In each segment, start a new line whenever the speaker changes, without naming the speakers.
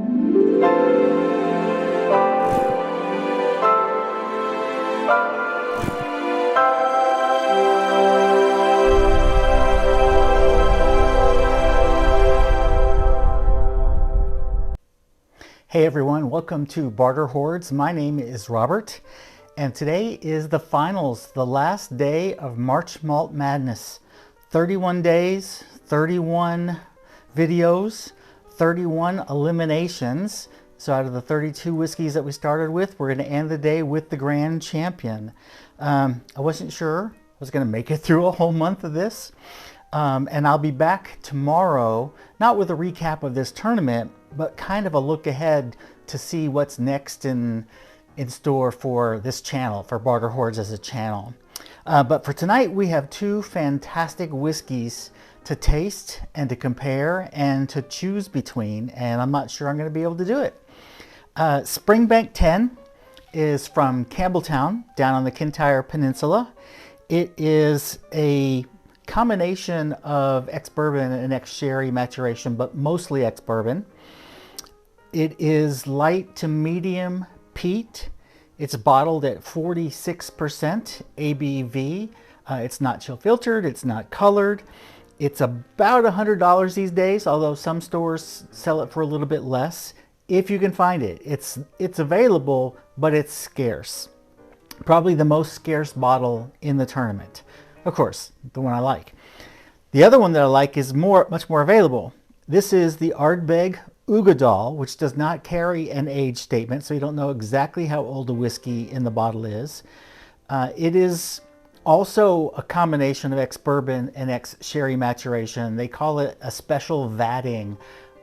Hey everyone, welcome to Barter Hordes. My name is Robert, and today is the finals, the last day of March Malt Madness. 31 days, 31 videos, 31 eliminations. So out of the 32 whiskeys that we started with, we're going to end the day with the grand champion. I wasn't sure I was going to make it through a whole month of this. And I'll be back tomorrow, not with a recap of this tournament, but kind of a look ahead to see what's next in store for this channel, for Barter Hordes as a channel. But for tonight, we have two fantastic whiskeys to taste and to compare and to choose between, and I'm not sure I'm going to be able to do it. Springbank 10 is from Campbelltown, down on the Kintyre Peninsula. It is a combination of ex-bourbon and ex-sherry maturation, but mostly ex-bourbon. It is light to medium peat. It's bottled at 46% ABV. It's not chill filtered, it's not colored. It's about $100 these days, although some stores sell it for a little bit less. If you can find it, it's available, but it's scarce. Probably the most scarce bottle in the tournament. Of course, the one I like. The other one that I like is much more available. This is the Ardbeg Uigeadail, which does not carry an age statement, so you don't know exactly how old a whiskey in the bottle is. It is also a combination of ex-bourbon and ex-sherry maturation. They call it a special vatting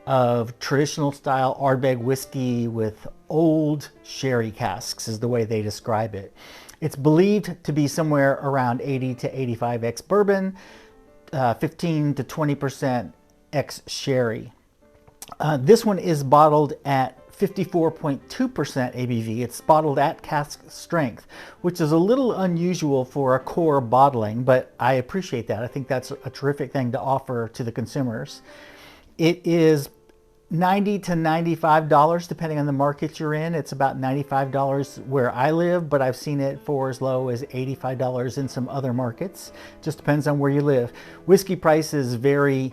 of traditional style Ardbeg whiskey with old sherry casks, is the way they describe it. It's believed to be somewhere around 80 to 85 ex-bourbon, 15 to 20% ex-sherry. This one is bottled at 54.2% ABV. It's bottled at cask strength, which is a little unusual for a core bottling, but I appreciate that. I think that's a terrific thing to offer to the consumers. It is $90 to $95 depending on the market you're in. It's about $95 where I live, but I've seen it for as low as $85 in some other markets. Just depends on where you live. Whiskey prices vary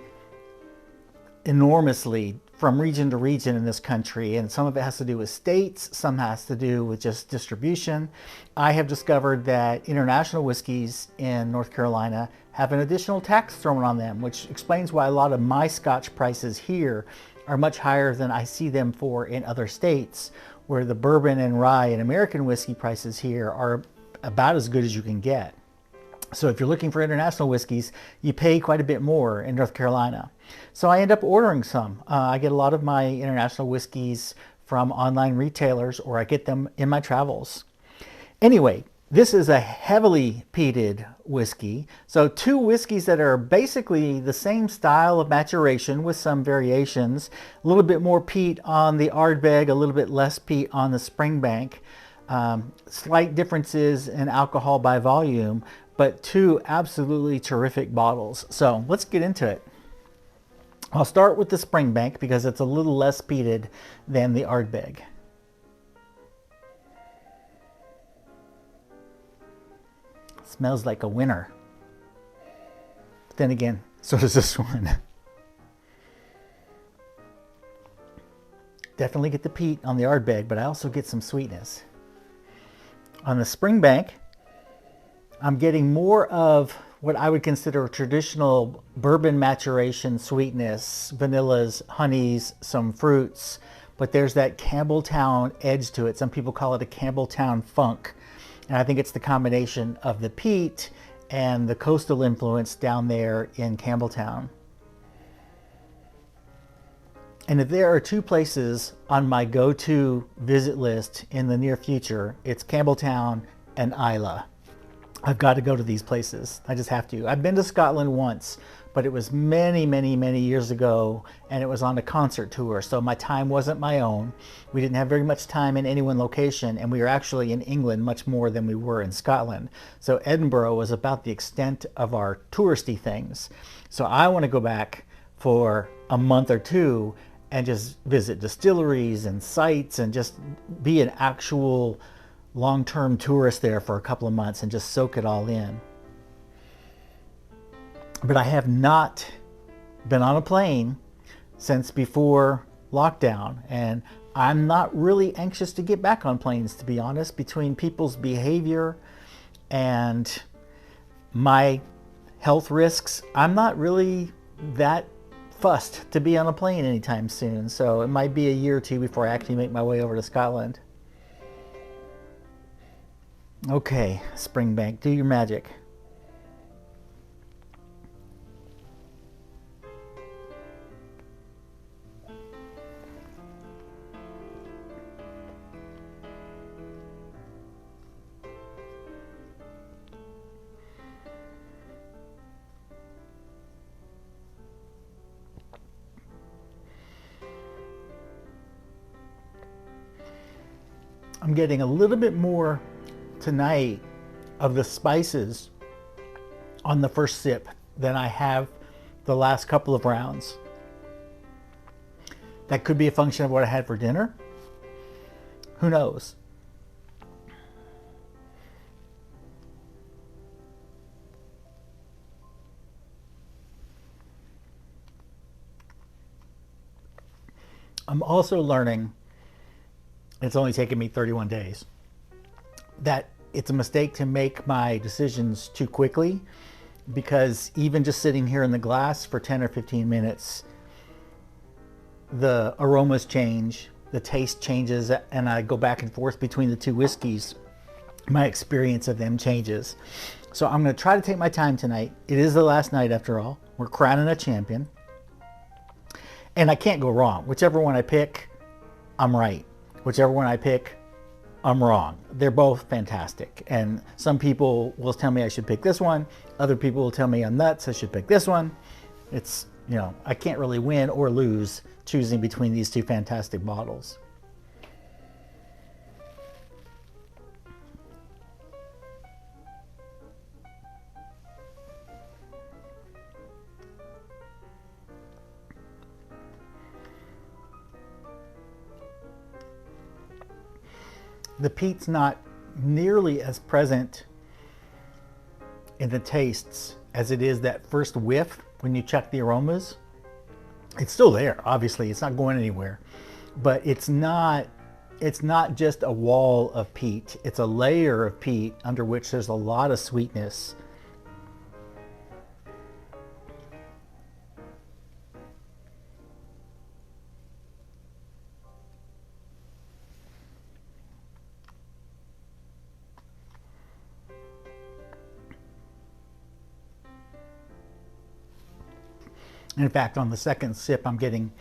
enormously from region to region in this country, and some of it has to do with states, some has to do with just distribution. I have discovered that international whiskeys in North Carolina have an additional tax thrown on them, which explains why a lot of my Scotch prices here are much higher than I see them for in other states, where the bourbon and rye and American whiskey prices here are about as good as you can get. So if you're looking for international whiskeys, you pay quite a bit more in North Carolina. So I end up ordering some. I get a lot of my international whiskeys from online retailers, or I get them in my travels. Anyway, this is a heavily peated whiskey. So two whiskeys that are basically the same style of maturation with some variations. A little bit more peat on the Ardbeg, a little bit less peat on the Springbank. Slight differences in alcohol by volume, but two absolutely terrific bottles. So let's get into it. I'll start with the Springbank because it's a little less peated than the Ardbeg. Smells like a winner. But then again, so does this one. Definitely get the peat on the Ardbeg, but I also get some sweetness. On the Springbank, I'm getting more of what I would consider traditional bourbon maturation sweetness, vanillas, honeys, some fruits, but there's that Campbelltown edge to it. Some people call it a Campbelltown funk. And I think it's the combination of the peat and the coastal influence down there in Campbelltown. And if there are two places on my go-to visit list in the near future, it's Campbelltown and Islay. I've got to go to these places. I just have to. I've been to Scotland once, but it was many, many, many years ago, and it was on a concert tour, so my time wasn't my own. We didn't have very much time in any one location, and we were actually in England much more than we were in Scotland. So Edinburgh was about the extent of our touristy things. So I want to go back for a month or two and just visit distilleries and sites and just be an actual long-term tourist there for a couple of months and just soak it all in. But I have not been on a plane since before lockdown, and I'm not really anxious to get back on planes, to be honest. Between people's behavior and my health risks, I'm not really that fussed to be on a plane anytime soon. So it might be a year or two before I actually make my way over to Scotland. Okay, Springbank, do your magic. I'm getting a little bit more tonight of the spices on the first sip than I have the last couple of rounds. That could be a function of what I had for dinner. Who knows? I'm also learning, it's only taken me 31 days, that it's a mistake to make my decisions too quickly, because even just sitting here in the glass for 10 or 15 minutes, the aromas change, the taste changes, and I go back and forth between the two whiskeys. My experience of them changes. So I'm going to try to take my time tonight. It is the last night after all. We're crowning a champion. And I can't go wrong. Whichever one I pick, I'm right. Whichever one I pick, I'm wrong. They're both fantastic. And some people will tell me I should pick this one. Other people will tell me I'm nuts, I should pick this one. It's, you know, I can't really win or lose choosing between these two fantastic bottles. The peat's not nearly as present in the tastes as it is that first whiff when you check the aromas. It's still there, obviously, it's not going anywhere, but it's not just a wall of peat, it's a layer of peat under which there's a lot of sweetness. In fact, on the second sip, I'm getting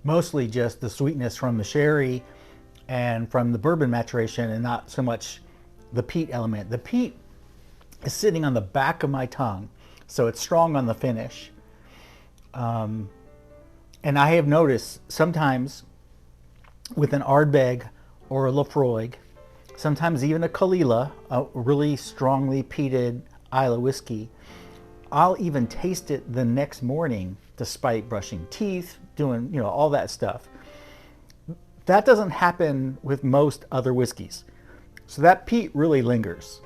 mostly just the sweetness from the sherry and from the bourbon maturation, and not so much the peat element. The peat is sitting on the back of my tongue, so it's strong on the finish. And I have noticed sometimes with an Ardbeg or a Laphroaig, sometimes even a Caol Ila, a really strongly peated Islay whiskey, I'll even taste it the next morning despite brushing teeth, doing, you know, all that stuff. That doesn't happen with most other whiskeys. So that peat really lingers.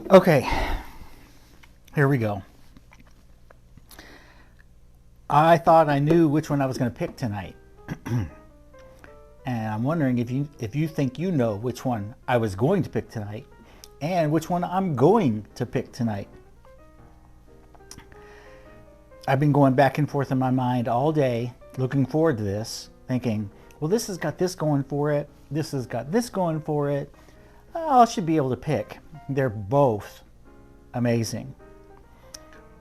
Okay, here we go. I thought I knew which one I was going to pick tonight. And I'm wondering if you think you know which one I was going to pick tonight and which one I'm going to pick tonight. I've been going back and forth in my mind all day looking forward to this, thinking, well, this has got this going for it. This has got this going for it. I should be able to pick. They're both amazing.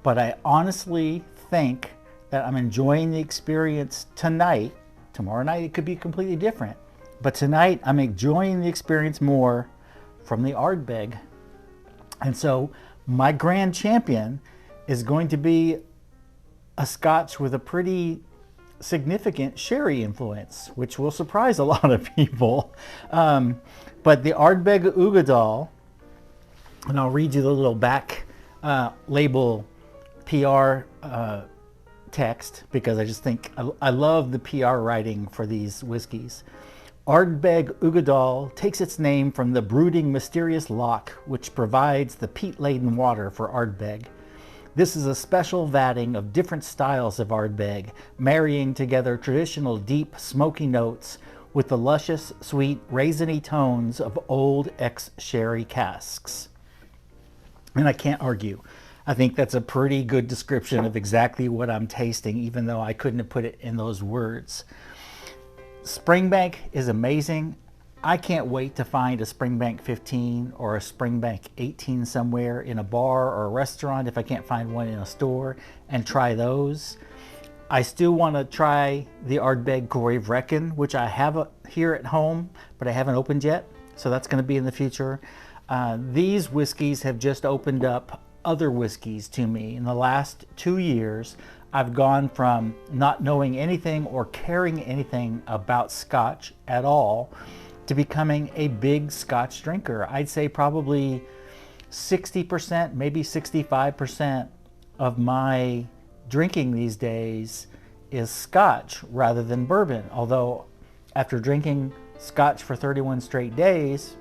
But I honestly think that I'm enjoying the experience tonight. Tomorrow night it could be completely different. But tonight I'm enjoying the experience more from the Ardbeg. And so my grand champion is going to be a Scotch with a pretty significant sherry influence, which will surprise a lot of people. But the Ardbeg Uigeadail, and I'll read you the little back label PR text, because I just think I love the PR writing for these whiskeys. Ardbeg Uigeadail takes its name from the brooding, mysterious loch which provides the peat-laden water for Ardbeg. This is a special vatting of different styles of Ardbeg, marrying together traditional deep, smoky notes with the luscious, sweet, raisiny tones of old ex-sherry casks. And I can't argue. I think that's a pretty good description of exactly what I'm tasting, even though I couldn't have put it in those words. Springbank is amazing. I can't wait to find a Springbank 15 or a Springbank 18 somewhere in a bar or a restaurant if I can't find one in a store, and try those. I still want to try the Ardbeg Uigeadail, which I have here at home, but I haven't opened yet, so that's going to be in the future. These whiskeys have just opened up other whiskeys to me. In the last 2 years, I've gone from not knowing anything or caring anything about Scotch at all to becoming a big Scotch drinker. I'd say probably 60%, maybe 65% of my drinking these days is Scotch rather than bourbon. Although after drinking Scotch for 31 straight days,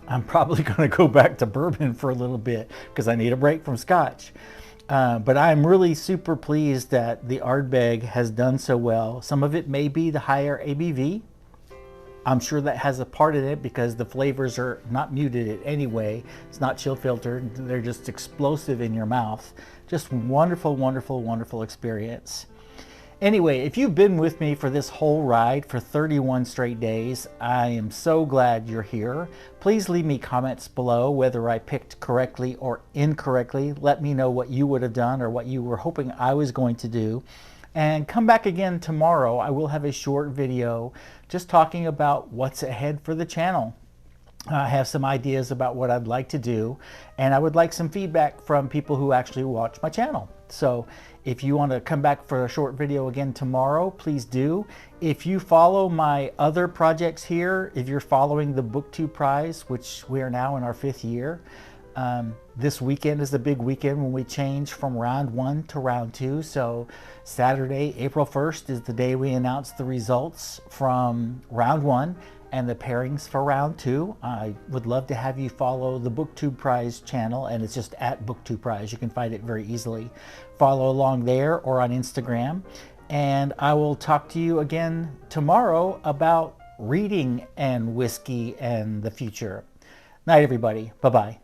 I'm probably going to go back to bourbon for a little bit because I need a break from Scotch. But I'm really super pleased that the Ardbeg has done so well. Some of it may be the higher ABV. I'm sure that has a part in it because the flavors are not muted anyway. It's not chill filtered. They're just explosive in your mouth. Just wonderful, wonderful, wonderful experience. Anyway, if you've been with me for this whole ride for 31 straight days, I am so glad you're here. Please leave me comments below whether I picked correctly or incorrectly. Let me know what you would have done or what you were hoping I was going to do. And come back again tomorrow. I will have a short video just talking about what's ahead for the channel. I have some ideas about what I'd like to do, and I would like some feedback from people who actually watch my channel. So if you want to come back for a short video again tomorrow, please do. If you follow my other projects here, if you're following the BookTube Prize, which we are now in our 5th year, this weekend is the big weekend when we change from round 1 to round 2. So Saturday, April 1st is the day we announce the results from round 1 and the pairings for round 2. I would love to have you follow the BookTube Prize channel, and it's just at BookTube Prize. You can find it very easily. Follow along there or on Instagram. And I will talk to you again tomorrow about reading and whiskey and the future. Night, everybody. Bye-bye.